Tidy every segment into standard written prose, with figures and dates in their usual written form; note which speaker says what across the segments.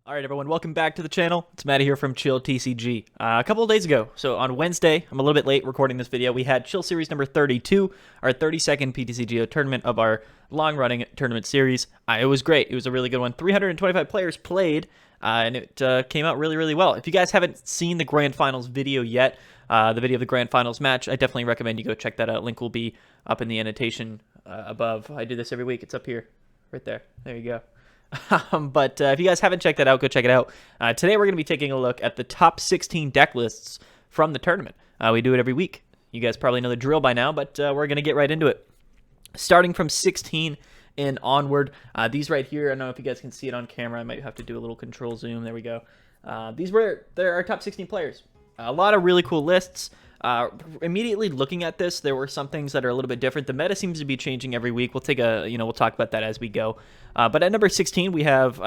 Speaker 1: Alright everyone, welcome back to the channel. It's Matty here from Chill TCG. A couple of days ago, so on Wednesday, I'm a little bit late recording this video, we had Chill Series number 32, our 32nd PTCGO tournament of our long-running tournament series. It was great. It was a really good one. 325 players played, and it came out really, really well. If you guys haven't seen the Grand Finals video yet, the video of the Grand Finals match, I definitely recommend you go check that out. Link will be up in the annotation above. I do this every week. It's up here, right there. There you go. But if you guys haven't checked that out, go check it out. Today we're going to be taking a look at the top 16 deck lists from the tournament. We do it every week. You guys probably know the drill by now, but we're going to get right into it. Starting from 16 and onward, these right here, I don't know if you guys can see it on camera. I might have to do a little control zoom. There we go. They're our top 16 players. A lot of really cool lists. Immediately looking at this, there were some things that are a little bit different. The meta seems to be changing every week. We'll take we'll talk about that as we go. But at number 16, we have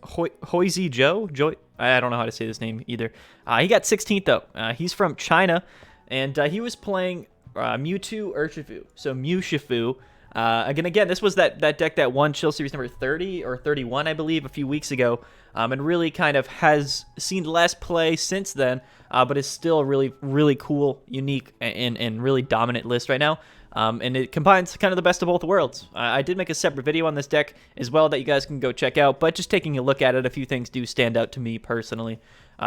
Speaker 1: Hoizi Joe. I don't know how to say this name either. He got 16th though. He's from China, and he was playing Mewtwo Urshifu. So Mew Shifu. Again, this was that deck that won Chill Series number 30 or 31, I believe, a few weeks ago, and really kind of has seen less play since then, but is still a really, really cool, unique, and really dominant list right now. And it combines kind of the best of both worlds. I did make a separate video on this deck as well that you guys can go check out, but just taking a look at it, a few things do stand out to me personally.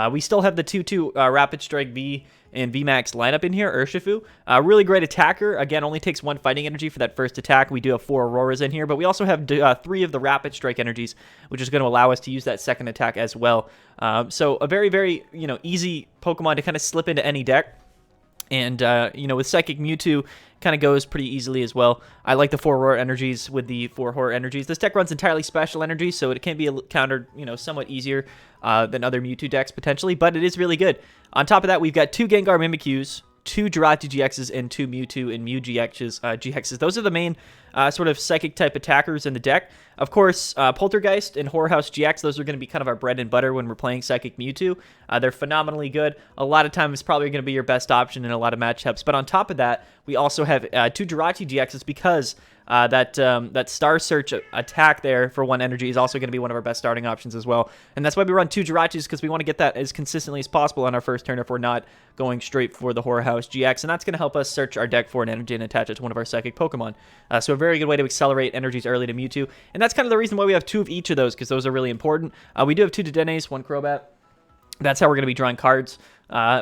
Speaker 1: We still have the 2-2 Rapid Strike V and VMAX lineup in here. Urshifu, really great attacker. Again, only takes 1 fighting energy for that first attack. We do have 4 Auroras in here, but we also have 3 of the Rapid Strike energies, which is going to allow us to use that second attack as well. So a very, very easy Pokemon to kind of slip into any deck. And, with Psychic Mewtwo, kind of goes pretty easily as well. I like the 4 Roar energies with the 4 Horror energies. This deck runs entirely special energies, so it can be countered, somewhat easier than other Mewtwo decks potentially, but it is really good. On top of that, we've got 2 Gengar Mimikyus, 2 Jirachi GXs, and 2 Mewtwo and Mew GXs. Those are the main sort of psychic type attackers in the deck. Of course, Poltergeist and Horror House GX, those are going to be kind of our bread and butter when we're playing Psychic Mewtwo. They're phenomenally good. A lot of times, probably going to be your best option in a lot of matchups. But on top of that, we also have 2 Jirachi GXs because that Star Search attack there for 1 energy is also going to be one of our best starting options as well. And that's why we run 2 Jirachis, because we want to get that as consistently as possible on our first turn if we're not going straight for the Horror House GX. And that's going to help us search our deck for an energy and attach it to one of our Psychic Pokemon. So a very good way to accelerate energies early to Mewtwo. And that's kind of the reason why we have 2 of each of those, because those are really important. We do have 2 Dedennes, 1 Crobat. That's how we're going to be drawing cards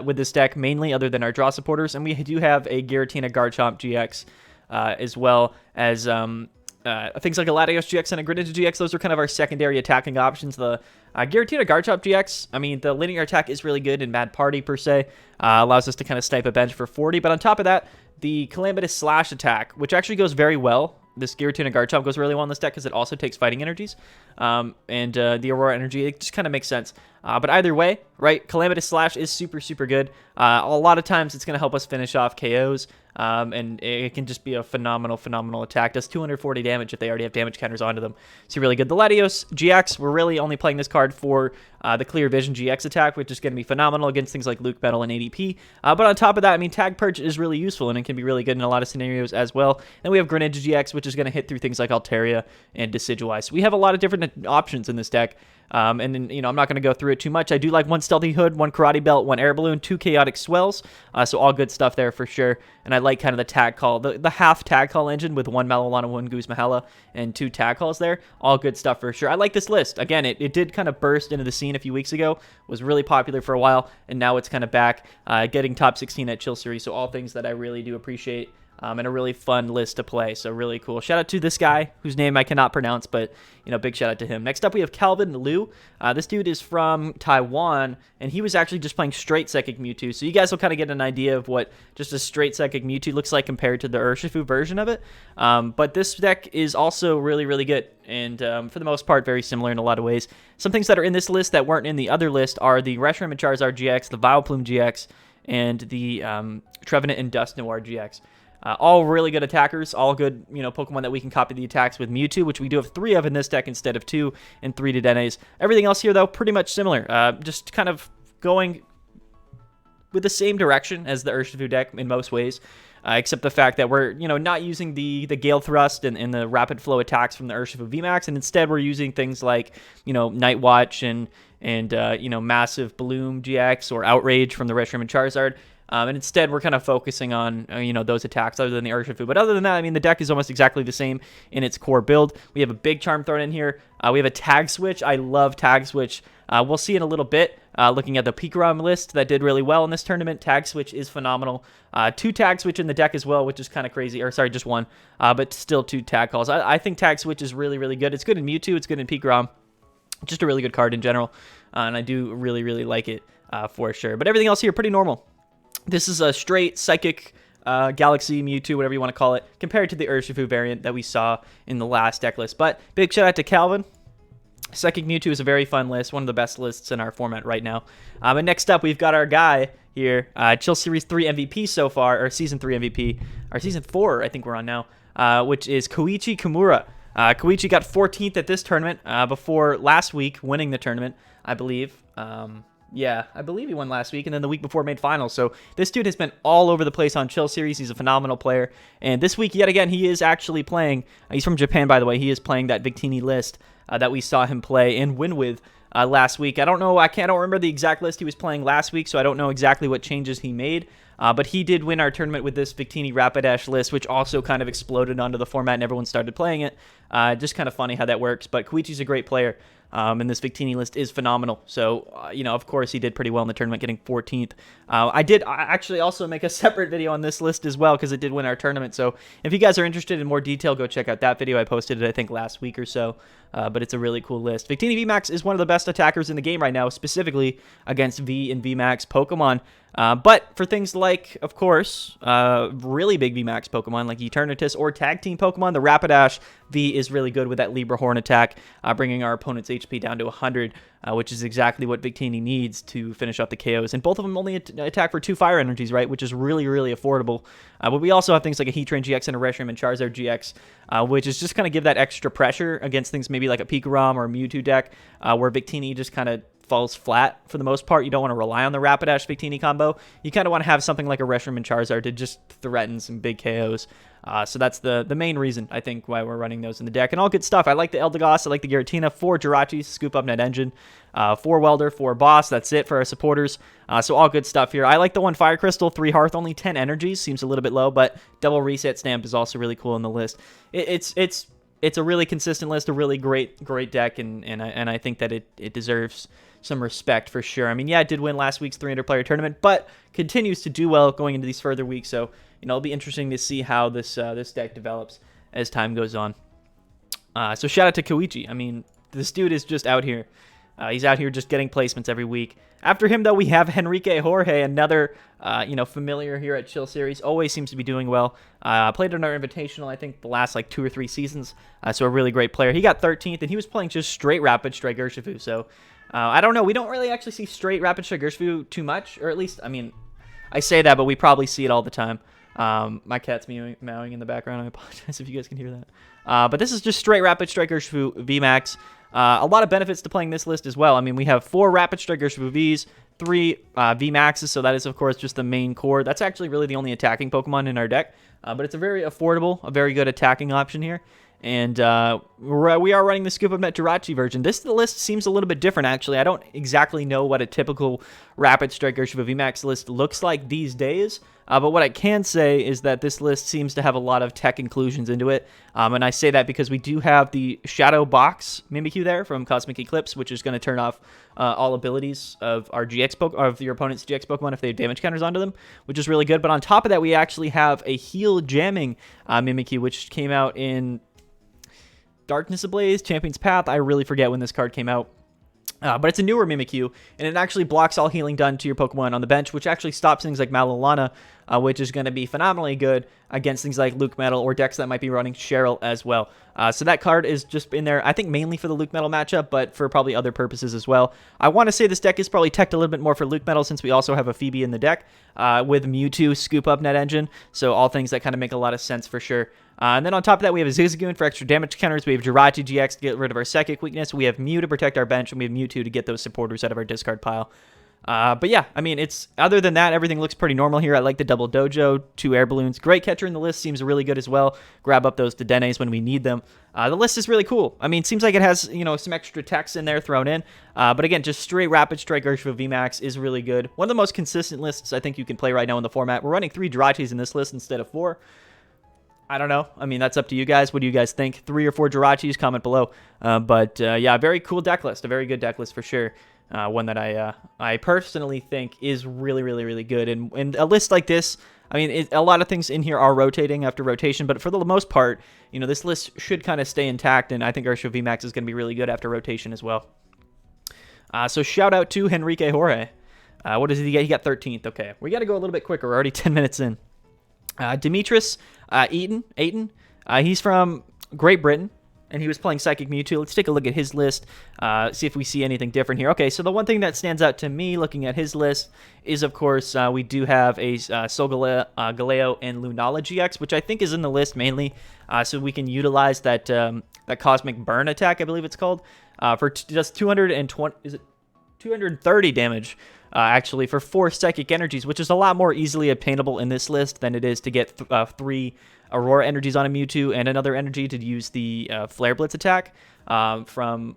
Speaker 1: with this deck, mainly, other than our draw supporters. And we do have a Giratina Garchomp GX, as well as things like a Latios GX and a Greninja GX. Those are kind of our secondary attacking options. The Giratina Garchomp GX, I mean, the linear attack is really good in Mad Party, per se. Allows us to kind of snipe a bench for 40. But on top of that, the Calamitous Slash attack, which actually goes very well. This Giratina Garchomp goes really well in this deck because it also takes fighting energies. And the Aurora energy, it just kind of makes sense. But either way, right, Calamitous Slash is super, super good. A lot of times it's going to help us finish off KOs. And it can just be a phenomenal attack. Does 240 damage if they already have damage counters onto them. So really good. The Latios GX, we're really only playing this card for the Clear Vision GX attack, which is going to be phenomenal against things like Luke Metal and ADP. But on top of that, I mean, Tag Perch is really useful, and it can be really good in a lot of scenarios as well. And we have Greninja GX, which is going to hit through things like Altaria and Decidueye. So we have a lot of different options in this deck. And then, I'm not going to go through it too much. I do like 1 Stealthy Hood, 1 Karate Belt, 1 Air Balloon, 2 Chaotic Swells. So all good stuff there for sure. And I like kind of the tag call, the half tag call engine with 1 Malolana, 1 Goose Mahela, and 2 tag calls there. All good stuff for sure. I like this list. Again, it did kind of burst into the scene a few weeks ago, was really popular for a while, and now it's kind of back, getting top 16 at Chill Series. So all things that I really do appreciate. And a really fun list to play, so really cool. Shout out to this guy, whose name I cannot pronounce, but, big shout out to him. Next up, we have Calvin Liu. This dude is from Taiwan, and he was actually just playing straight Psychic Mewtwo, so you guys will kind of get an idea of what just a straight Psychic Mewtwo looks like compared to the Urshifu version of it. But this deck is also really, really good, and for the most part, very similar in a lot of ways. Some things that are in this list that weren't in the other list are the Reshiram and Charizard GX, the Vileplume GX, and the Trevenant and Dusknoir GX. All really good attackers, all good, Pokemon that we can copy the attacks with Mewtwo, which we do have 3 of in this deck instead of 2, and 3 Dedennes. Everything else here, though, pretty much similar. Just kind of going with the same direction as the Urshifu deck in most ways. except the fact that we're, not using the Gale Thrust and the rapid flow attacks from the Urshifu VMAX, and instead we're using things like, Night Watch and Massive Bloom GX or Outrage from the Reshiram and Charizard. And instead, we're kind of focusing on, those attacks other than the Urshifu. But other than that, I mean, the deck is almost exactly the same in its core build. We have a big charm thrown in here. We have a tag switch. I love tag switch. We'll see in a little bit. Looking at the Pikarom list that did really well in this tournament, tag switch is phenomenal. 2 tag switch in the deck as well, which is kind of crazy. Or sorry, just 1. But still 2 tag calls. I think tag switch is really, really good. It's good in Mewtwo. It's good in Pikarom. Just a really good card in general. And I do really, really like it for sure. But everything else here, pretty normal. This is a straight Psychic Galaxy Mewtwo, whatever you want to call it, compared to the Urshifu variant that we saw in the last deck list. But big shout out to Calvin. Psychic Mewtwo is a very fun list, one of the best lists in our format right now. And next up, we've got our guy here, Chill Series 3 MVP so far, or Season 3 MVP, or Season 4, I think we're on now, which is Koichi Kimura. Koichi got 14th at this tournament before last week winning the tournament, I believe. Yeah, I believe he won last week, and then the week before made finals. So this dude has been all over the place on Chill Series. He's a phenomenal player. And this week, yet again, he is actually playing. He's from Japan, by the way. He is playing that Victini list that we saw him play and win with last week. I don't remember the exact list he was playing last week, so I don't know exactly what changes he made. But he did win our tournament with this Victini Rapidash list, which also kind of exploded onto the format and everyone started playing it. Just kind of funny how that works. But Koichi's a great player. And this Victini list is phenomenal. So, of course, he did pretty well in the tournament, getting 14th. I did actually also make a separate video on this list as well because it did win our tournament. So if you guys are interested in more detail, go check out that video. I posted it, I think, last week or so. But it's a really cool list. Victini VMAX is one of the best attackers in the game right now, specifically against V and VMAX Pokemon. But for things like, of course, really big VMAX Pokemon like Eternatus or Tag Team Pokemon, the Rapidash V is really good with that Libra Horn attack, bringing our opponent's HP down to 100, which is exactly what Victini needs to finish off the KOs. And both of them only attack for 2 fire energies, right, which is really, really affordable. But we also have things like a Heatran GX and a Reshiram and Charizard GX, which is just kind of give that extra pressure against things maybe like a Pikarom or a Mewtwo deck, where Victini just kind of falls flat for the most part. You don't want to rely on the Rapidash Victini combo. You kind of want to have something like a Reshiram and Charizard to just threaten some big KOs. So that's the main reason, I think, why we're running those in the deck. And all good stuff. I like the Eldegoss. I like the Giratina. 4 Jirachi, Scoop Up Net Engine. 4 Welder, 4 Boss. That's it for our supporters. So all good stuff here. I like the 1 Fire Crystal, 3 Hearth, only 10 energies. Seems a little bit low, but double Reset Stamp is also really cool in the list. It's a really consistent list, a really great deck, and I think that it deserves some respect for sure. I mean, yeah, it did win last week's 300-player tournament, but continues to do well going into these further weeks. So, it'll be interesting to see how this deck develops as time goes on. So shout out to Koichi. I mean, this dude is just out here. He's out here just getting placements every week. After him, though, we have Enrique Jorge, another familiar here at Chill Series. Always seems to be doing well. Played in our Invitational, I think, the last 2 or 3 seasons. So a really great player. He got 13th, and he was playing just straight Rapid Strike Urshifu. So I don't know. We don't really actually see straight Rapid Strike Urshifu too much, or at least, I mean, I say that, but we probably see it all the time. My cat's meowing in the background. I apologize if you guys can hear that. But this is just straight Rapid Strike Urshifu VMAX. A lot of benefits to playing this list as well. I mean, we have 4 Rapid Strike Urshifu Vs, 3 VMAXs, so that is, of course, just the main core. That's actually really the only attacking Pokemon in our deck, but it's a very affordable, a very good attacking option here. And we are running the Scoop Up Net Jirachi version. The list seems a little bit different, actually. I don't exactly know what a typical Rapid Strike Urshifu VMAX list looks like these days. But what I can say is that this list seems to have a lot of tech inclusions into it. And I say that because we do have the Shadow Box Mimikyu there from Cosmic Eclipse, which is going to turn off all abilities of our of your opponent's GX Pokemon if they have damage counters onto them, which is really good. But on top of that, we actually have a Heal Jamming Mimikyu, which came out in Darkness Ablaze, Champion's Path. I really forget when this card came out. But it's a newer Mimikyu, and it actually blocks all healing done to your Pokemon on the bench, which actually stops things like Malolana, which is going to be phenomenally good against things like Luke Metal or decks that might be running Cheryl as well. So that card is just in there, I think, mainly for the Luke Metal matchup, but for probably other purposes as well. I want to say this deck is probably teched a little bit more for Luke Metal since we also have a Phoebe in the deck with Mewtwo, Scoop Up Net Engine, so all things that kind of make a lot of sense for sure. And then on top of that, we have a Zigzagoon for extra damage counters. We have Jirachi GX to get rid of our Psychic weakness. We have Mew to protect our bench, and we have Mewtwo to get those supporters out of our discard pile. But yeah, I mean, it's other than that, everything looks pretty normal here. I like the double dojo, 2 air balloons. Great catcher in the list, seems really good as well. Grab up those Dedenes when we need them. The list is really cool. I mean, seems like it has, you know, some extra text in there thrown in. But again, just straight Rapid Strike Urshifu VMAX is really good. One of the most consistent lists I think you can play right now in the format. We're running 3 Jirachis in this list instead of 4. I don't know. I mean, that's up to you guys. What do you guys think? 3 or 4 Jirachis? Comment below. Yeah, very cool deck list. A very good deck list for sure. One that I personally think is really, really, really good. And a list like this, I mean, a lot of things in here are rotating after rotation, but for the most part, you know, this list should kind of stay intact, and I think Urshifu VMAX is going to be really good after rotation as well. So shout out to Enrique Jorge. What does he get? He got 13th. Okay, we got to go a little bit quicker. We're already 10 minutes in. Demetrius Eaton, he's from Great Britain, and he was playing Psychic Mewtwo. Let's take a look at his list, see if we see anything different here. Okay, so the one thing that stands out to me looking at his list is, of course, we do have a Solgaleo and Lunala GX, which I think is in the list mainly, so we can utilize that that Cosmic Burn attack, I believe it's called, for just 220, is it 230 damage, actually, for 4 Psychic Energies, which is a lot more easily obtainable in this list than it is to get 3 Aurora Energies on a Mewtwo and another energy to use the Flare Blitz attack from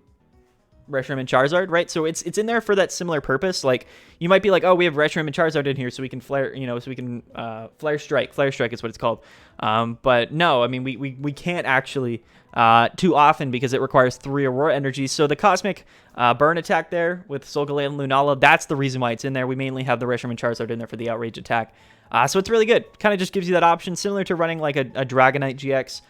Speaker 1: Reshiram and Charizard, right? So it's in there for that similar purpose. Like, you might be like, oh, we have Reshiram and Charizard in here, so we can flare, you know, so we can Flare Strike. Flare Strike is what it's called. But no, I mean, we can't actually too often because it requires 3 Aurora Energies. So the Cosmic Burn attack there with Solgaleo and Lunala, that's the reason why it's in there. We mainly have the Reshiram and Charizard in there for the Outrage attack. So it's really good. Kind of just gives you that option, similar to running like a Dragonite GX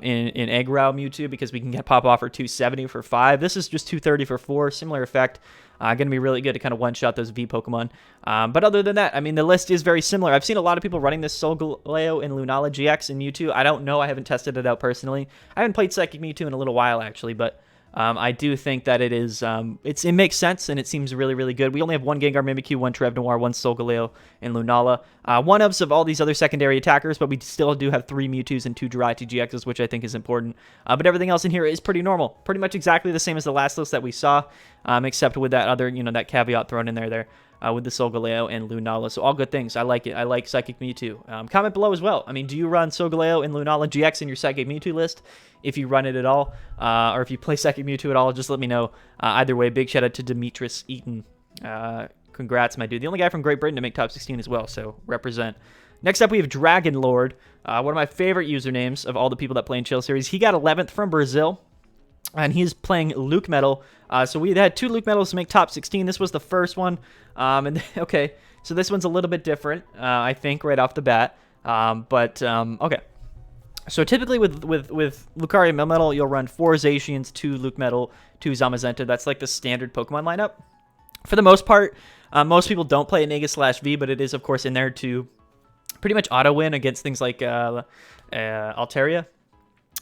Speaker 1: in Egg Row Mewtwo, because we can get pop off for 270 for 5. This is just 230 for 4. Similar effect. Going to be really good to kind of one-shot those V Pokemon. But other than that, I mean, the list is very similar. I've seen a lot of people running this Solgaleo and Lunala GX in Mewtwo. I don't know. I haven't tested it out personally. I haven't played Psychic Mewtwo in a little while, actually, but I do think that it is, it makes sense, and it seems really, really good. We only have 1 Gengar Mimikyu, 1 Trevennoir, 1 Solgaleo, and Lunala. 1-ups of all these other secondary attackers, but we still do have 3 Mewtwo's and 2 Jirachi GXs, which I think is important. But everything else in here is pretty normal. Pretty much exactly the same as the last list that we saw, except with that other, you know, that caveat thrown in there. With the Solgaleo and Lunala. So all good things. I like it. I like Psychic Mewtwo. Comment below as well. I mean, do you run Solgaleo and Lunala GX in your Psychic Mewtwo list? If you run it at all, or if you play Psychic Mewtwo at all, just let me know. Either way, big shout out to Demetrius Eaton. Congrats, my dude. The only guy from Great Britain to make top 16 as well, so represent. Next up, we have Dragon Lord, one of my favorite usernames of all the people that play in Chill Series. He got 11th from Brazil, and he's playing Luke Metal. So we had 2 Luke Metals to make top 16. This was the first one. Okay, so this one's a little bit different, I think, right off the bat. Okay. So typically with Lucario Melmetal, you'll run 4 Zacians, 2 Luke Metal, 2 Zamazenta. That's like the standard Pokemon lineup. For the most part, most people don't play Aniga/V, but it is, of course, in there to pretty much auto-win against things like Altaria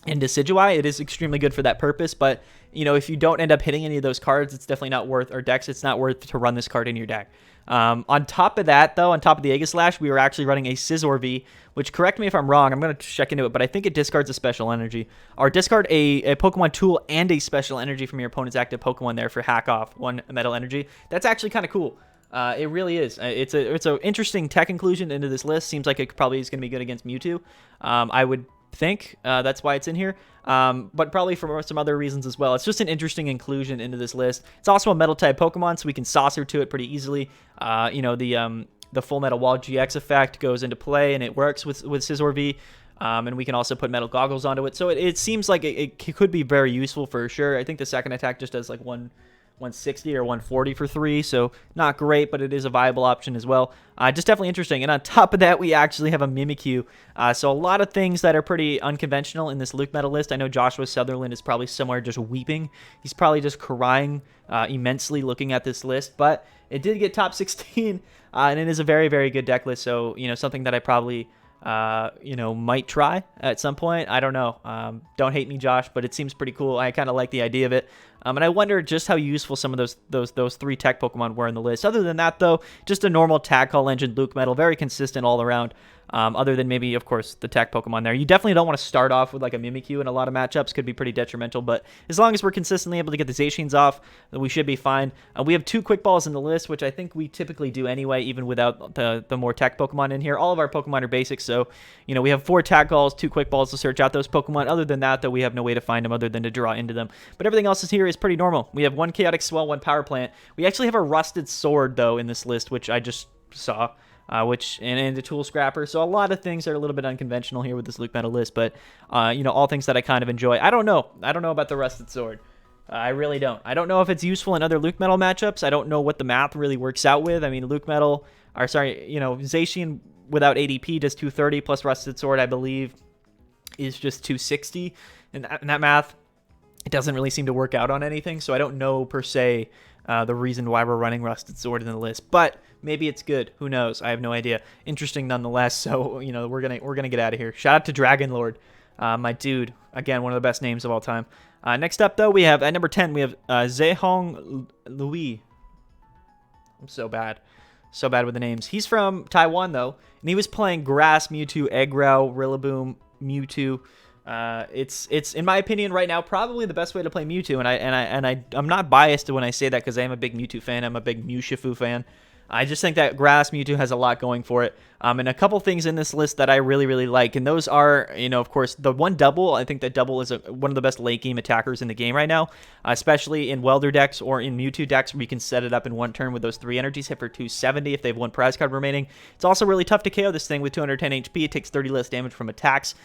Speaker 1: and Decidueye. It is extremely good for that purpose, but, you know, if you don't end up hitting any of those cards, it's definitely not worth, or decks, it's not worth to run this card in your deck. On top of that, though, on top of the Aegislash, we were actually running a Scizor V, which, correct me if I'm wrong, I'm going to check into it, but I think it discards a special energy. Or discard a Pokemon tool and a special energy from your opponent's active Pokemon there for hack off 1 metal energy. That's actually kind of cool. It really is. It's an interesting tech inclusion into this list. Seems like it probably is going to be good against Mewtwo. I would think that's why it's in here, but probably for some other reasons as well. It's just an interesting inclusion into this list. It's also a metal type Pokemon, so we can saucer to it pretty easily. You know, the Full Metal Wall GX effect goes into play, and it works with Scizor V. And we can also put metal goggles onto it, so it seems like it could be very useful for sure. I think the second attack just does like 160 or 140 for 3, so not great, but it is a viable option as well. Just definitely interesting. And on top of that, we actually have a Mimikyu. So a lot of things that are pretty unconventional in this Luke Metal list. I know Joshua Sutherland is probably somewhere just weeping. He's probably just crying immensely looking at this list, but it did get top 16, and it is a very, very good deck list, so, you know, something that I probably you know, might try at some point. I don't know. Don't hate me, Josh, but it seems pretty cool. I kind of like the idea of it. And I wonder just how useful some of those 3 tech Pokemon were in the list. Other than that, though, just a normal Tag Call Engine Luke Metal, very consistent all around. other than maybe, of course, the tech Pokemon there. You definitely don't want to start off with like a Mimikyu in a lot of matchups. Could be pretty detrimental, but as long as we're consistently able to get the Zacians off, we should be fine. We have 2 Quick Balls in the list, which I think we typically do anyway, even without the more tech Pokemon in here. All of our Pokemon are basic, so, you know, we have 4 Tack Calls, 2 Quick Balls to search out those Pokemon. Other than that, though, we have no way to find them other than to draw into them. But everything else is here is pretty normal. We have 1 Chaotic Swell, 1 Power Plant. We actually have a Rusted Sword, though, in this list, which I just saw. And a Tool Scrapper. So a lot of things are a little bit unconventional here with this Luke Metal list, but, you know, all things that I kind of enjoy. I don't know about the Rusted Sword. I really don't. I don't know if it's useful in other Luke Metal matchups. I don't know what the math really works out with. I mean, Zacian without ADP does 230 plus Rusted Sword, I believe, is just 260. And that math, it doesn't really seem to work out on anything. So I don't know per se the reason why we're running Rusted Sword in the list, but maybe it's good. Who knows? I have no idea. Interesting nonetheless. So, you know, we're gonna get out of here. Shout out to Dragon Lord, my dude. Again, one of the best names of all time. Next up, though, we have at number 10, we have Zehong Louis. I'm so bad with the names. He's from Taiwan, though, and he was playing Grass, Mewtwo, Eggrow, Rillaboom, Mewtwo. It's in my opinion right now probably the best way to play Mewtwo, and I'm not biased when I say that because I am a big Mewtwo fan. I'm a big Mew Shifu fan. I just think that Grass Mewtwo has a lot going for it. And a couple things in this list that I really like. And those are, you know, of course, the one Double. I think that Double is one of the best late game attackers in the game right now, especially in Welder decks or in Mewtwo decks where you can set it up in one turn with those 3 energies, hit for 270 if they have 1 prize card remaining. It's also really tough to KO this thing with 210 HP. It takes 30 less damage from attacks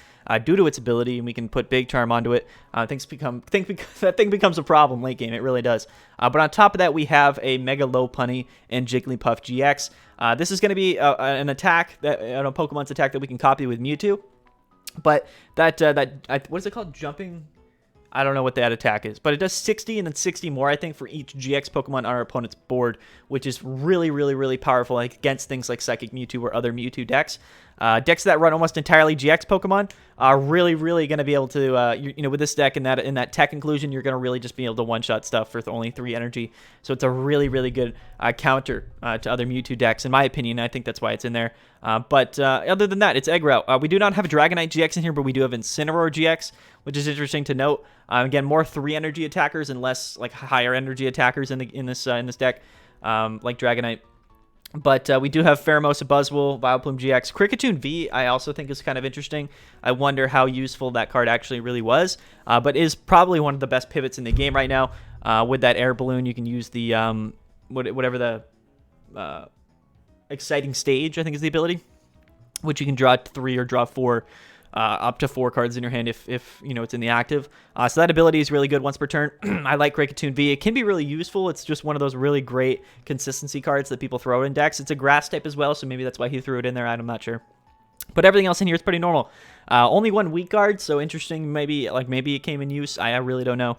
Speaker 1: due to its ability, and we can put Big Charm onto it. That thing becomes a problem late game. It really does. But on top of that, we have a Mega Lopunny and Jigglypuff GX. This is going to be an attack, a Pokemon's attack that we can copy with Mewtwo. But what is it called? Jumping? I don't know what that attack is, but it does 60 and then 60 more, I think, for each GX Pokemon on our opponent's board, which is really powerful against things like Psychic Mewtwo or other Mewtwo decks. Decks that run almost entirely GX Pokemon are really going to be able to, you know, with this deck and that tech inclusion, you're going to really just be able to one-shot stuff for only 3 energy. So it's a really good counter to other Mewtwo decks, in my opinion. I think that's why it's in there. But other than that, it's Eggrow. We do not have a Dragonite GX in here, but we do have Incineroar GX, which is interesting to note. Again, more 3 energy attackers and less like higher energy attackers in this deck, like Dragonite. But we do have Pheromosa Buzzwole, Vileplume GX. Kricketune V, I also think is kind of interesting. I wonder how useful that card actually really was, but is probably one of the best pivots in the game right now. With that air balloon, you can use the, whatever the exciting stage, I think is the ability, which you can draw 3 or draw 4. Up to 4 cards in your hand if you know it's in the active. So that ability is really good once per turn. I like Kricketune V. It can be really useful. It's just one of those really great consistency cards that people throw in decks. It's a grass type as well, so maybe that's why he threw it in there. I'm not sure. But everything else in here is pretty normal. Only 1 weak guard, so interesting. Maybe it came in use. I really don't know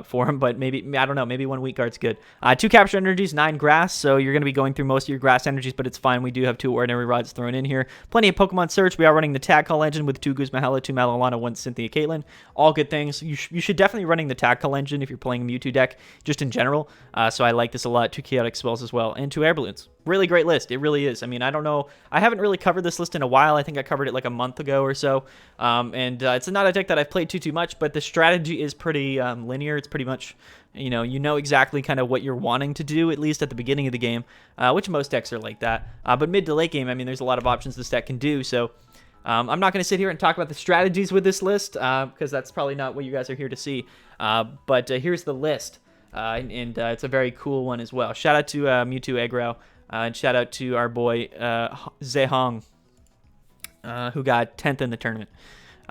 Speaker 1: for him, but maybe, I don't know. Maybe 1 weak guard's good. 2 capture energies, 9 grass, so you're going to be going through most of your grass energies, but it's fine. We do have 2 ordinary rods thrown in here. Plenty of Pokemon Search. We are running the Tag Call engine with 2 Guzma, 2 Malilana, 1 Cynthia Caitlyn. All good things. You should definitely running the Tag Call engine if you're playing a Mewtwo deck, just in general. So I like this a lot. 2 Chaotic Swells as well, and 2 Air Balloons. Really great list. It really is. I mean, I don't know. I haven't really covered this list in a while. I think I covered it like a month ago or so. It's not a deck that I've played too much, but the strategy is pretty linear. It's pretty much, you know exactly kind of what you're wanting to do, at least at the beginning of the game, which most decks are like that. But mid to late game, I mean, there's a lot of options this deck can do. So I'm not going to sit here and talk about the strategies with this list because that's probably not what you guys are here to see. But here's the list, and it's a very cool one as well. Shout out to Mewtwo Eggrow. And shout out to our boy Zehong, who got 10th in the tournament.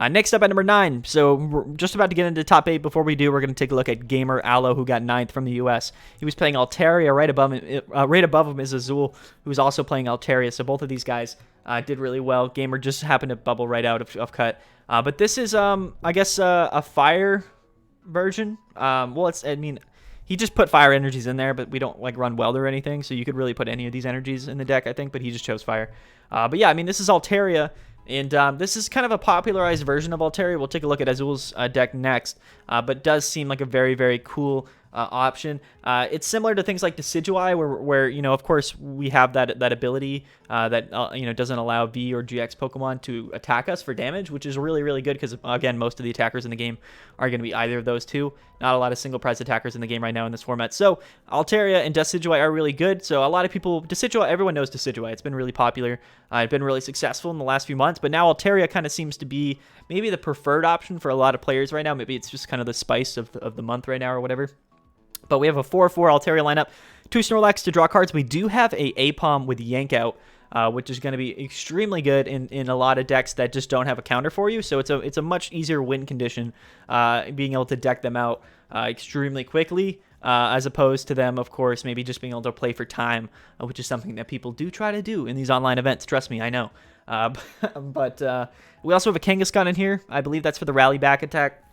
Speaker 1: Next up at number 9. So we're just about to get into top 8. Before we do, we're going to take a look at Gamer Allo, who got 9th from the U.S. He was playing Altaria. Right above him is Azul, who's also playing Altaria. So both of these guys did really well. Gamer just happened to bubble right out of cut. But this is, I guess, a fire version. He just put fire energies in there, but we don't like run Welder or anything, so you could really put any of these energies in the deck, I think, but he just chose fire. But yeah, I mean, this is Altaria, and this is kind of a popularized version of Altaria. We'll take a look at Azul's deck next, but it does seem like a very cool option. It's similar to things like Decidueye, where you know, of course, we have that ability that you know, doesn't allow V or GX Pokemon to attack us for damage, which is really, really good because, again, most of the attackers in the game are going to be either of those two. Not a lot of single prize attackers in the game right now in this format. So Altaria and Decidueye are really good. So a lot of people, Decidueye, everyone knows Decidueye. It's been really popular. It's been really successful in the last few months, but now Altaria kind of seems to be maybe the preferred option for a lot of players right now. Maybe it's just kind of the spice of the month right now or whatever. But we have a 4-4 Altaria lineup, 2 Snorlax to draw cards. We do have a Apom with Yank Out, which is going to be extremely good in a lot of decks that just don't have a counter for you. So it's a much easier win condition, being able to deck them out extremely quickly, as opposed to them, of course, maybe just being able to play for time, which is something that people do try to do in these online events. Trust me, I know. But we also have a Kangaskhan in here. I believe that's for the rally back attack.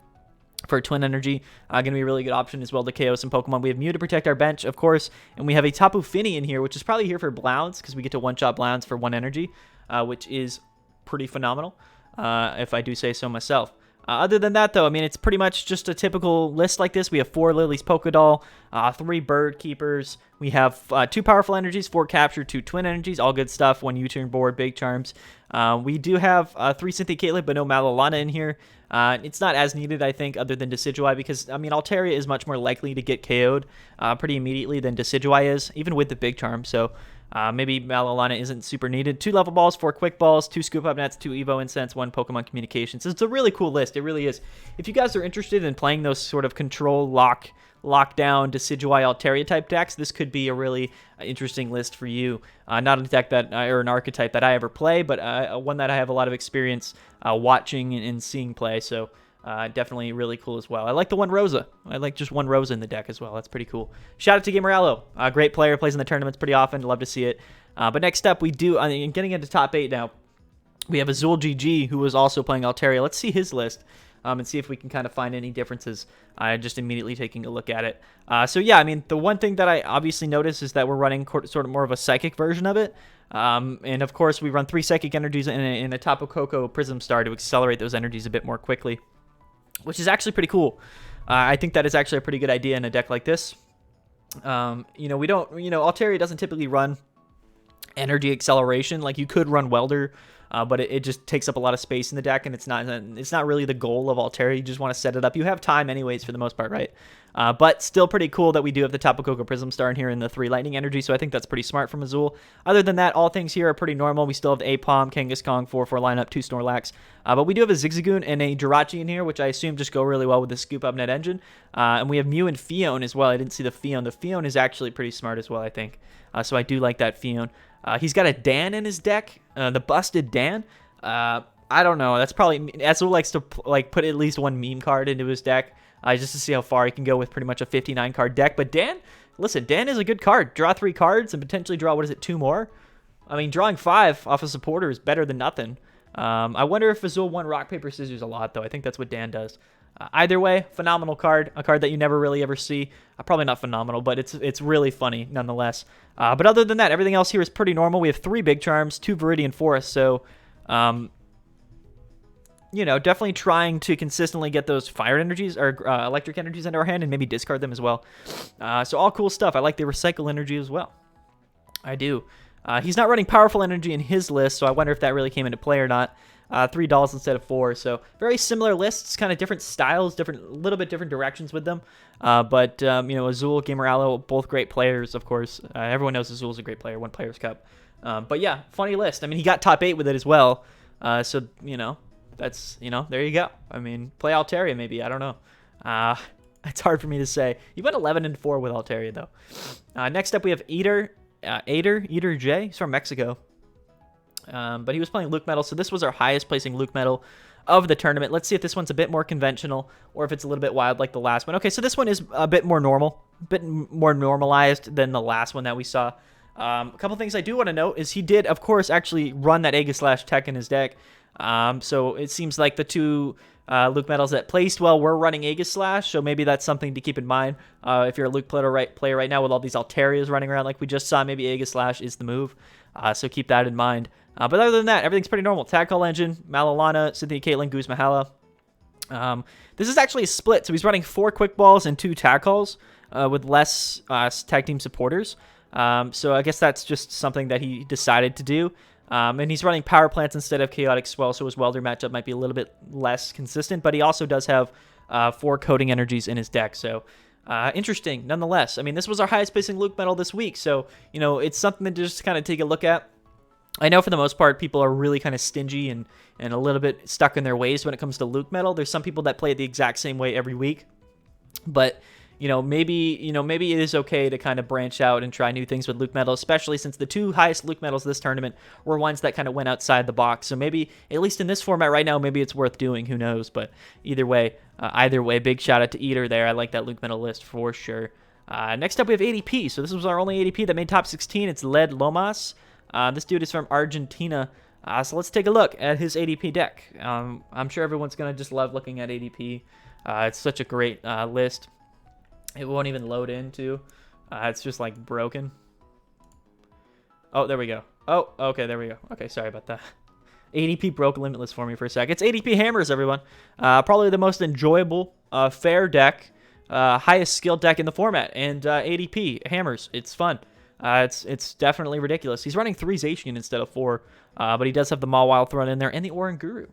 Speaker 1: For Twin Energy, going to be a really good option as well to KO some Pokemon. We have Mew to protect our bench, of course, and we have a Tapu Fini in here, which is probably here for Blounce, because we get to one-shot Blounce for 1 energy, which is pretty phenomenal, if I do say so myself. Other than that, though, I mean, it's pretty much just a typical list like this. We have 4 Lily's Pokédoll, 3 Bird Keepers. We have 2 Powerful Energies, 4 Capture, 2 Twin Energies, all good stuff. 1 U-turn board, Big Charms. We do have 3 Cynthia Caitlyn, but no Malalana in here. It's not as needed, I think, other than Decidueye, because, I mean, Altaria is much more likely to get KO'd pretty immediately than Decidueye is, even with the Big Charm. So maybe Malalana isn't super needed. 2 Level Balls, 4 Quick Balls, 2 Scoop Up Nets, 2 Evo Incense, 1 Pokemon Communications. It's a really cool list. It really is. If you guys are interested in playing those sort of control, lockdown, Decidueye, Altaria type decks, this could be a really interesting list for you. Not a deck that, or an archetype that I ever play, but one that I have a lot of experience watching and seeing play. So definitely really cool as well. I like the 1 Rosa. I like just 1 Rosa in the deck as well. That's pretty cool. Shout out to Gamerallo. Great player, plays in the tournaments pretty often. Love to see it. But next up, we do, getting into top 8 now, we have Azul GG, who was also playing Altaria. Let's see his list. And see if we can kind of find any differences, just immediately taking a look at it. So yeah, I mean, the one thing that I obviously noticed is that we're running sort of more of a Psychic version of it. And of course, we run 3 Psychic Energies in a Tapu Koko Prism Star to accelerate those energies a bit more quickly, which is actually pretty cool. I think that is actually a pretty good idea in a deck like this. You know, we don't, you know, Altaria doesn't typically run energy acceleration. Like, you could run Welder, but it just takes up a lot of space in the deck, and it's not really the goal of Altaria. You just want to set it up. You have time anyways for the most part, right? But still pretty cool that we do have the Tapu Koko Prism Star in here and the 3 Lightning Energy, so I think that's pretty smart from Azul. Other than that, all things here are pretty normal. We still have the Apom, Kangaskhan, 4-4 lineup, 2 Snorlax. But we do have a Zigzagoon and a Jirachi in here, which I assume just go really well with the Scoop Up Net engine. And we have Mew and Fion as well. I didn't see the Fion. The Fion is actually pretty smart as well, I think. So I do like that Fion. He's got a Dan in his deck, the Busted Dan. I don't know. That's probably, Azul likes to put at least 1 meme card into his deck, just to see how far he can go with pretty much a 59 card deck. But Dan, listen, Dan is a good card. Draw 3 cards and potentially draw, what is it, 2 more? I mean, drawing 5 off a supporter is better than nothing. I wonder if Azul won Rock, Paper, Scissors a lot, though. I think that's what Dan does. Either way, phenomenal card. A card that you never really ever see. Probably not phenomenal, but it's really funny nonetheless. But other than that, everything else here is pretty normal. We have 3 Big Charms, 2 Viridian Forests, so you know, definitely trying to consistently get those fire energies or electric energies into our hand and maybe discard them as well. So all cool stuff. I like the recycle energy as well. I do. He's not running powerful energy in his list, so I wonder if that really came into play or not. 3 dolls instead of 4, so very similar lists, kind of different styles, little bit different directions with them. But you know, Azul, Gamerallo, both great players, of course. Everyone knows Azul's a great player, won Players Cup. But yeah, funny list. I mean, he got top 8 with it as well. So you know, that's, you know, there you go. I mean, play Altaria maybe. I don't know. It's hard for me to say. He went 11-4 with Altaria though. Next up we have Eater J. He's from Mexico. But he was playing Luke Metal, so this was our highest placing Luke Metal of the tournament. Let's see if this one's a bit more conventional or if it's a little bit wild like the last one. Okay, so this one is a bit more normal, a bit more normalized than the last one that we saw. A couple things I do want to note is he did, of course, actually run that Aegislash Tech in his deck. So it seems like the 2 Luke Metals that placed well were running Aegislash, so maybe that's something to keep in mind. If you're a Luke player right now with all these Altarias running around like we just saw, maybe Aegislash is the move. So keep that in mind. But other than that, everything's pretty normal. Tag Call Engine, Malalana, Cynthia Caitlyn, Guzma Hala. This is actually a split, so he's running 4 Quick Balls and 2 Tag Calls. with less tag team supporters. So I guess that's just something that he decided to do. And he's running Power Plants instead of Chaotic Swell, so his Welder matchup might be a little bit less consistent, but he also does have 4 Coding Energies in his deck, so interesting nonetheless. I mean, this was our highest placing Luke medal this week, so, you know, it's something to just kind of take a look at. I know for the most part, people are really kind of stingy and a little bit stuck in their ways when it comes to Luke medal. There's some people that play it the exact same way every week, but maybe it is okay to kind of branch out and try new things with Luke medal, especially since the 2 highest Luke medals this tournament were ones that kind of went outside the box. So maybe, at least in this format right now, maybe it's worth doing. Who knows? But either way, big shout out to Eater there. I like that Luke medal list for sure. Next up, we have ADP. So this was our only ADP that made top 16. It's Led Lomas. This dude is from Argentina. So let's take a look at his ADP deck. I'm sure everyone's going to just love looking at ADP. It's such a great list. It won't even load into. It's just like broken. Oh, there we go. Oh, okay, there we go. Okay, sorry about that. ADP broke Limitless for me for a sec. It's ADP Hammers, everyone. Probably the most enjoyable, fair deck, highest skill deck in the format. And ADP Hammers, it's fun. It's definitely ridiculous. He's running 3 Zacian instead of 4, but he does have the Mawile thrown in there and the Oranguru.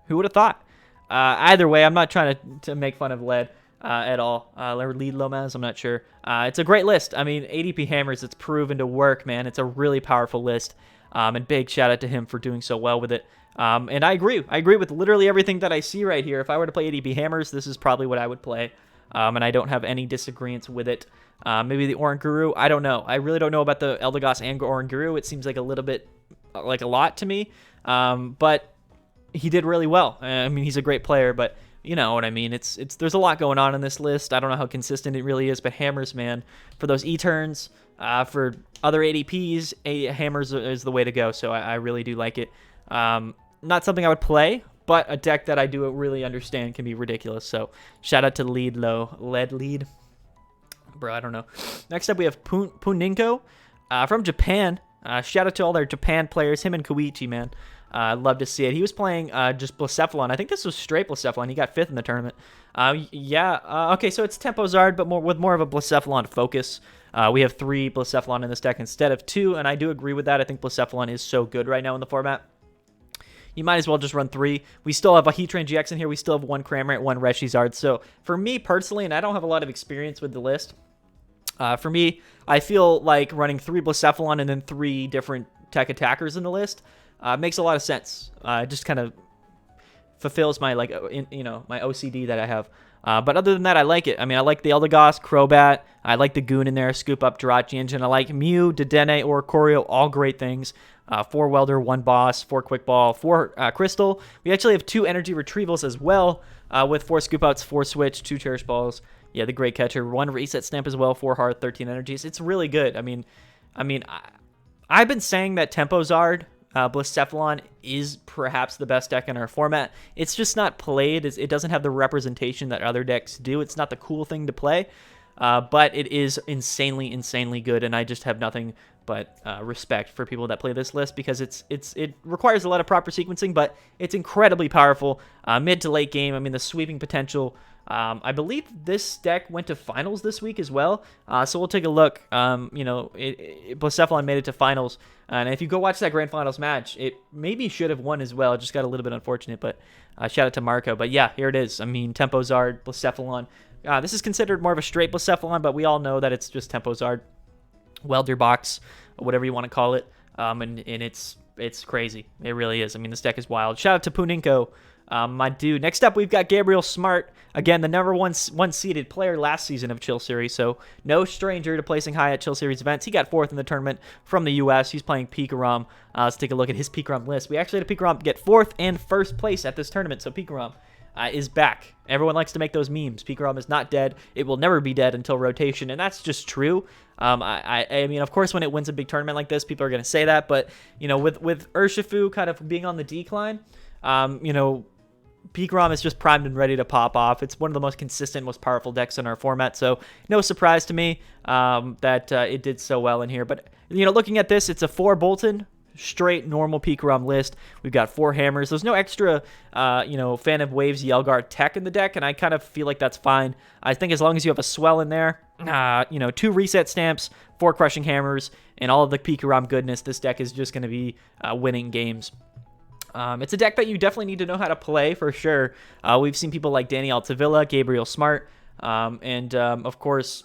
Speaker 1: Who would have thought? Either way, I'm not trying to make fun of Led at all. Lead Lomas, I'm not sure. It's a great list. I mean, ADP Hammers, it's proven to work, man. It's a really powerful list, and big shout out to him for doing so well with it. And I agree. I agree with literally everything that I see right here. If I were to play ADP Hammers, this is probably what I would play, and I don't have any disagreements with it. Maybe the Oranguru, I don't know. I really don't know about the Eldegoss and Oranguru. It seems like a little bit, like a lot to me, but he did really well. I mean, he's a great player, but you know what I mean. There's a lot going on in this list. I don't know how consistent it really is, but Hammers, man, for those E-turns, for other ADPs, Hammers is the way to go. So I really do like it. Not something I would play, but a deck that I do really understand can be ridiculous. So shout out to Lead. Bro, I don't know. Next up, we have Poo Ninko from Japan. Shout out to all their Japan players, him and Koichi, man. I'd love to see it. He was playing just Blacephalon. I think this was straight Blacephalon. He got 5th in the tournament. Okay, so it's Tempo Zard, but with more of a Blacephalon focus. We have 3 Blacephalon in this deck instead of 2, and I do agree with that. I think Blacephalon is so good right now in the format. You might as well just run 3. We still have a Heatran GX in here. We still have 1 Cramorant, 1 Reshizard. So for me personally, and I don't have a lot of experience with the list, for me, I feel like running 3 Blacephalon and then 3 different tech attackers in the list makes a lot of sense. It just kind of fulfills my my OCD that I have. But other than that, I like it. I mean, I like the Eldegoss, Crobat. I like the Goon in there, Scoop Up, Jirachi Engine. I like Mew, Dedenne, Oricorio, all great things. 4 Welder, 1 Boss, 4 Quick Ball, 4 Crystal. We actually have 2 Energy Retrievals as well, with 4 Scoop Outs, 4 Switch, 2 Cherish Balls. Yeah, the Great Catcher, 1 Reset Stamp as well, 4 Heart, 13 Energies. It's really good. I mean, I've been saying that Tempo Zard, Blacephalon is perhaps the best deck in our format. It's just not played. It doesn't have the representation that other decks do. It's not the cool thing to play, but it is insanely good, and I just have nothing but respect for people that play this list because it requires a lot of proper sequencing, but it's incredibly powerful. Mid to late game, I mean, the sweeping potential. I believe this deck went to finals this week as well, so we'll take a look. Blacephalon made it to finals, and if you go watch that grand finals match, it maybe should have won as well. It just got a little bit unfortunate, but shout out to Marco. But yeah, here it is. I mean, Tempo Zard, Blacephalon. This is considered more of a straight Blacephalon, but we all know that it's just Tempo Zard, Welder Box, whatever you want to call it, and it's crazy. It really is. I mean, this deck is wild. Shout out to Poo Ninko. My dude. Next up, we've got Gabriel Smart. Again, the number one seeded player last season of Chill Series, so no stranger to placing high at Chill Series events. He got 4th in the tournament from the U.S. He's playing Pikarom. Let's take a look at his Pikarom list. We actually had a Pikarom get 4th and 1st place at this tournament, so Pikarom is back. Everyone likes to make those memes. Pikarom is not dead. It will never be dead until rotation, and that's just true. I mean, of course, when it wins a big tournament like this, people are going to say that, but, you know, with Urshifu kind of being on the decline, Pikarom is just primed and ready to pop off. It's one of the most consistent, most powerful decks in our format, so no surprise to me that it did so well in here. But, looking at this, it's a 4 Bolton, straight normal Pikarom list. We've got 4 hammers. There's no extra, Fan of Waves Yelgar tech in the deck, and I kind of feel like that's fine. I think as long as you have a Swell in there, 2 reset stamps, 4 crushing hammers, and all of the Pikarom goodness, this deck is just going to be winning games. It's a deck that you definitely need to know how to play for sure. We've seen people like Danny Altavilla, Gabriel Smart, and of course,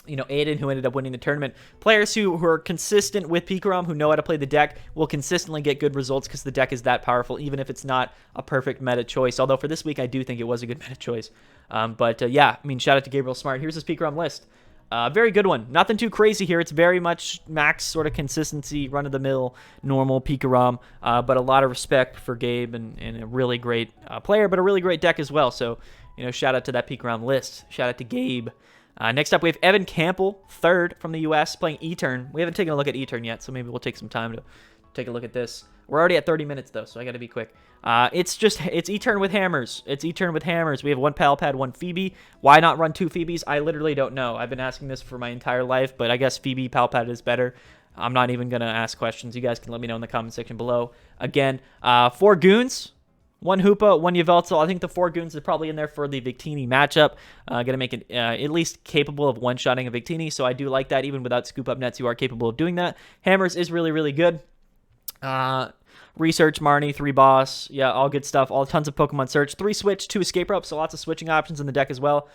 Speaker 1: Aiden, who ended up winning the tournament. Players who are consistent with Pikarom, who know how to play the deck, will consistently get good results because the deck is that powerful, even if it's not a perfect meta choice. Although for this week, I do think it was a good meta choice. Yeah, I mean, shout out to Gabriel Smart. Here's his Pikarom list. Very good one. Nothing too crazy here. It's very much max sort of consistency, run-of-the-mill, normal Pikarom, but a lot of respect for Gabe and a really great player, but a really great deck as well. So, shout out to that Pikarom list. Shout out to Gabe. Next up, we have Evan Campbell, 3rd from the U.S., playing E-Turn. We haven't taken a look at E-Turn yet, so maybe we'll take some time to take a look at this. We're already at 30 minutes, though, so I got to be quick. It's E-Turn with hammers. It's E-Turn with hammers. We have 1 Palpad, 1 Phoebe. Why not run 2 Phoebes? I literally don't know. I've been asking this for my entire life, but I guess Phoebe Palpad is better. I'm not even going to ask questions. You guys can let me know in the comment section below. Again, 4 Goons. 1 Hoopa, 1 Yveltal. I think the 4 Goons are probably in there for the Victini matchup. Going to make it at least capable of one-shotting a Victini, so I do like that. Even without Scoop Up Nets, you are capable of doing that. Hammers is really, really good. Research, Marnie, 3 Boss. Yeah, all good stuff. All tons of Pokemon Search. 3 Switch, 2 Escape Rope, so lots of switching options in the deck as well.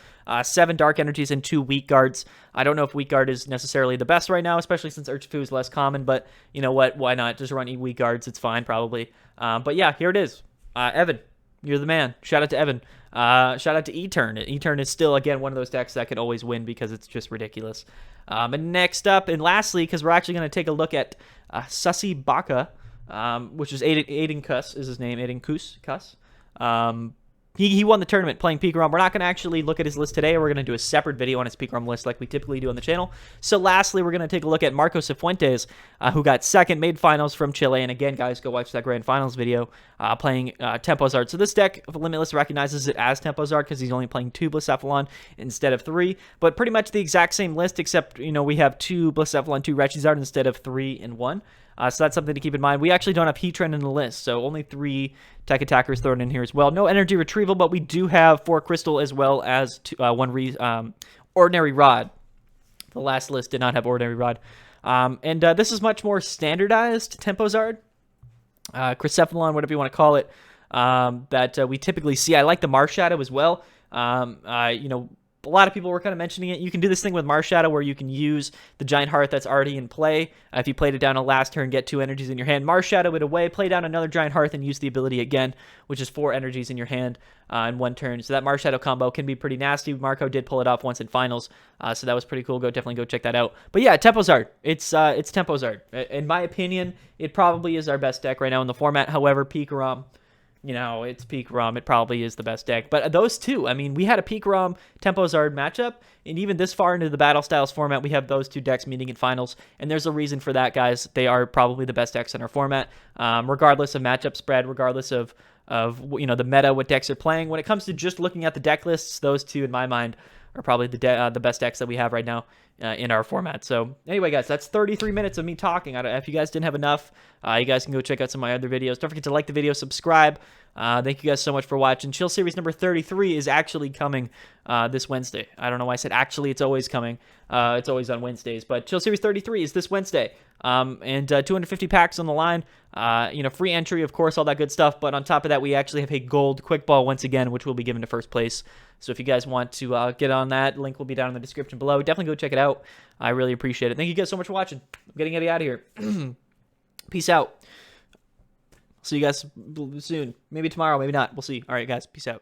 Speaker 1: 7 Dark Energies and 2 Weak Guards. I don't know if Weak Guard is necessarily the best right now, especially since Urshifu is less common, but you know what? Why not? Just run Weak Guards. It's fine, probably. But yeah, here it is. Evan, you're the man. Shout out to Evan. Shout out to E-Turn. E-Turn is still, again, one of those decks that could always win because it's just ridiculous. And next up, and lastly, because we're actually going to take a look at Sussy Baka, which is Aiden Kuss is his name, Aiden Kuss. He won the tournament playing Pikarom. We're not going to actually look at his list today. We're going to do a separate video on his Pikarom list like we typically do on the channel. So lastly, we're going to take a look at Marcos Fuentes, who got 2nd, made finals from Chile. And again, guys, go watch that grand finals video playing Temposard. So this deck, Limitless recognizes it as Temposard because he's only playing 2 Blacephalon instead of 3. But pretty much the exact same list, except, we have 2 Blacephalon, 2 Rechizard instead of 3 and 1. So that's something to keep in mind. We actually don't have Heatran in the list, so only 3 Tech Attackers thrown in here as well. No Energy Retrieval, but we do have 4 Crystal as well as 1 Ordinary Rod. The last list did not have Ordinary Rod. This is much more standardized Temposard. Crycephalon, whatever you want to call it, that we typically see. I like the Marshadow as well. A lot of people were kind of mentioning it. You can do this thing with Marshadow where you can use the Giant Hearth that's already in play. If you played it down a last turn, get 2 energies in your hand. Marshadow it away, play down another Giant Hearth, and use the ability again, which is 4 energies in your hand in 1 turn. So that Marshadow combo can be pretty nasty. Marco did pull it off once in finals, so that was pretty cool. Definitely go check that out. But yeah, Temposard. It's Temposard. In my opinion, it probably is our best deck right now in the format. However, Pikarom, it's Pikarom. It probably is the best deck. But those two, I mean, we had a Pikarom Temposard matchup, and even this far into the Battle Styles format, we have those 2 decks meeting in finals, and there's a reason for that, guys. They are probably the best decks in our format, regardless of matchup spread, regardless of the meta, what decks are playing. When it comes to just looking at the deck lists, those 2, in my mind, are probably the best decks that we have right now in our format. So anyway, guys, that's 33 minutes of me talking. If you guys didn't have enough, you guys can go check out some of my other videos. Don't forget to like the video, subscribe. Thank you guys so much for watching. Chill Series number 33 is actually coming this Wednesday. I don't know why I said actually. It's always coming. It's always on Wednesdays. But Chill Series 33 is this Wednesday. And 250 packs on the line. Free entry, of course, all that good stuff. But on top of that, we actually have a gold quick ball once again, which will be given to first place. So if you guys want to get on that, link will be down in the description below. Definitely go check it out. I really appreciate it. Thank you guys so much for watching. I'm getting out of here. Peace out. See you guys soon. Maybe tomorrow, maybe not. We'll see. All right, guys. Peace out.